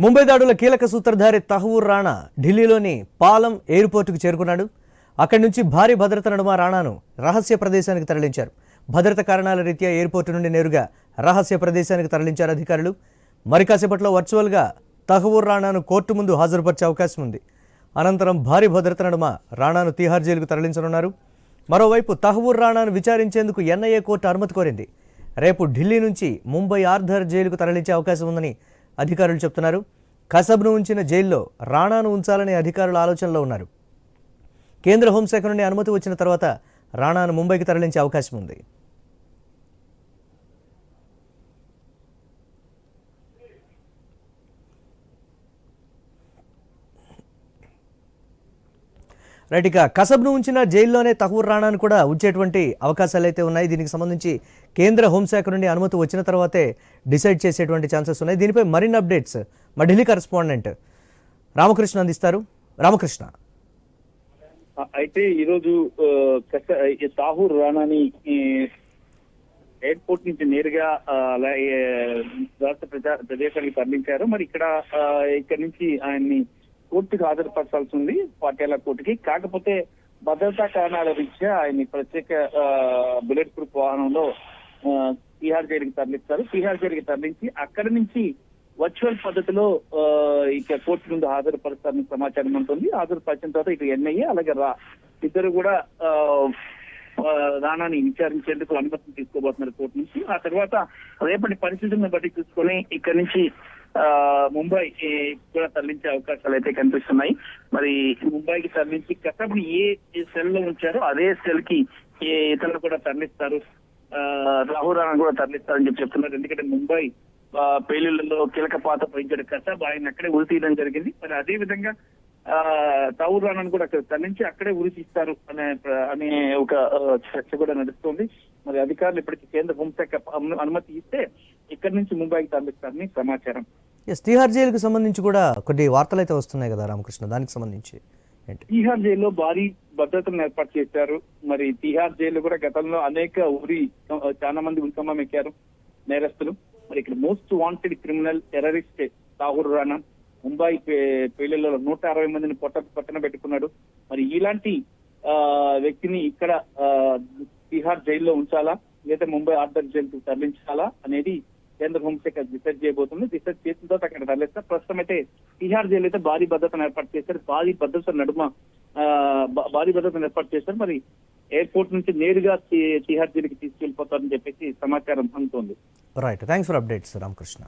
ముంబై దాడుల కీలక సూత్రధారి తహవూర్ రాణా ఢిల్లీలోని పాలం ఎయిర్పోర్టుకు చేరుకున్నాడు. అక్కడి నుంచి భారీ భద్రత నడుమ రాణాను రహస్య ప్రదేశానికి తరలించారు. భద్రత కారణాల రీత్యా ఎయిర్పోర్టు నుండి నేరుగా రహస్య ప్రదేశానికి తరలించారు అధికారులు. మరి కాసేపట్లో వర్చువల్గా తహవూర్ రాణాను కోర్టు ముందు హాజరుపరిచే అవకాశం ఉంది. అనంతరం భారీ భద్రత నడుమ రాణాను తిహార్ జైలుకు తరలించనున్నారు. మరోవైపు తహవూర్ రాణాను విచారించేందుకు ఎన్ఐఏ కోర్టు అనుమతి కోరింది. రేపు ఢిల్లీ నుంచి ముంబై ఆర్థర్ జైలుకు తరలించే అవకాశం ఉందని అధికారులు చెప్తున్నారు. కసబ్ను ఉంచిన జైల్లో రాణాను ఉంచాలనే అధికారుల ఆలోచనలో ఉన్నారు. కేంద్ర హోంశాఖ నుండి అనుమతి వచ్చిన తర్వాత రాణాను ముంబైకి తరలించే అవకాశం ఉంది. రైట్, ఇక కసబ్ను ఉంచిన జైల్లోనే తహవూర్ రాణాను కూడా ఉంచేటువంటి అవకాశాలు అయితే ఉన్నాయి. దీనికి సంబంధించి కేంద్ర హోంశాఖ నుండి అనుమతి వచ్చిన తర్వాతే డిసైడ్ చేసేటువంటి ఛాన్సెస్ ఉన్నాయి. దీనిపై మరిన్ని అప్డేట్స్ మా ఢిల్లీ కరెస్పాండెంట్ రామకృష్ణ అందిస్తారు. రామకృష్ణ, అయితే ఈరోజు తహవూర్ రాణాని ఎయిర్పోర్ట్ నుంచి నేరుగా రాష్ట్ర ప్రదేశానికి తరలించారు. మరి ఇక్కడ నుంచి ఆయన్ని కోర్టుకు హాజరుపరచాల్సి ఉంది, పాటియాలా కోర్టుకి. కాకపోతే భద్రతా కారణాల రీత్యా ఆయన్ని ప్రత్యేక బుల్లెట్ ప్రూఫ్ వాహనంలో తిహార్ జైలుకి తరలిస్తారు. తిహార్ జైలుకి తరలించి అక్కడి నుంచి వర్చువల్ పద్ధతిలో ఇక కోర్టు ముందు హాజరుపరుస్తారని సమాచారం ఉంటుంది. హాజరుపరిచిన తర్వాత ఇక ఎన్ఐఏ అలాగే ఇద్దరు కూడా రాణాని విచారించేందుకు అనుమతిని తీసుకోబోతున్నారు కోర్టు నుంచి. ఆ తర్వాత రేపటి పరిస్థితులను బట్టి చూసుకొని ఇక్కడి నుంచి ముంబై కూడా తరలించే అవకాశాలు అయితే కనిపిస్తున్నాయి. మరి ముంబైకి తరలించి కసబ్ని ఏ సెల్ లో ఉంచారో అదే సెల్ కి ఇతరులు కూడా తరలిస్తారు, రాహుల్ రాణా కూడా తరలిస్తారని చెప్తున్నారు. ఎందుకంటే ముంబై పేలుళ్లలో కీలక పాత్ర వహించాడు కసబ్, ఆయన అక్కడే ఉరి తీయడం జరిగింది. మరి అదే విధంగా తహవూర్ రాణాను కూడా అక్కడ తరలించి అక్కడే ఉరి తీస్తారు అనే ఒక చర్చ కూడా నడుస్తుంది. మరి అధికారులు ఇప్పటికీ కేంద్ర హోంశాఖ అనుమతి ఇస్తే ఇక్కడి నుంచి ముంబైకి తరలిస్తారని సమాచారం. తిహార్ జైలుకు సంబంధించి కూడా కొన్ని వార్తలు అయితే వస్తున్నాయి కదా రామకృష్ణ, దానికి సంబంధించి తిహార్ జైల్లో భారీ భద్రతను ఏర్పాటు చేశారు. మరి తిహార్ జైలు కూడా గతంలో చాలా మంది ఉరికంబం ఎక్కారు నేరస్తులు. మరి ఇక్కడ most wanted criminal terrorist Tahawwur Rana Mumbai పేలుళ్లలో 160 మందిని పట్టణ పెట్టుకున్నాడు. మరి ఇలాంటి వ్యక్తిని ఇక్కడ తిహార్ జైల్లో ఉంచాలా లేదా ముంబై ఆర్థర్ జైలుకు తరలించాలా అనేది కేంద్ర హోంశాఖ డిసైడ్ చేయబోతుంది. డిసైడ్ చేసిన తర్వాత అక్కడ తరలిస్తారు. ప్రస్తుతం అయితే తిహార్ జైలు అయితే భారీ భద్రతను ఏర్పాటు చేశారు. భారీ భద్రతను ఏర్పాటు చేశారు. మరి ఎయిర్పోర్ట్ నుంచి నేరుగా తిహార్ జైలుకి తీసుకెళ్లిపోతారని చెప్పేసి సమాచారం అందుతోంది. Right, thanks for updates Ramakrishna.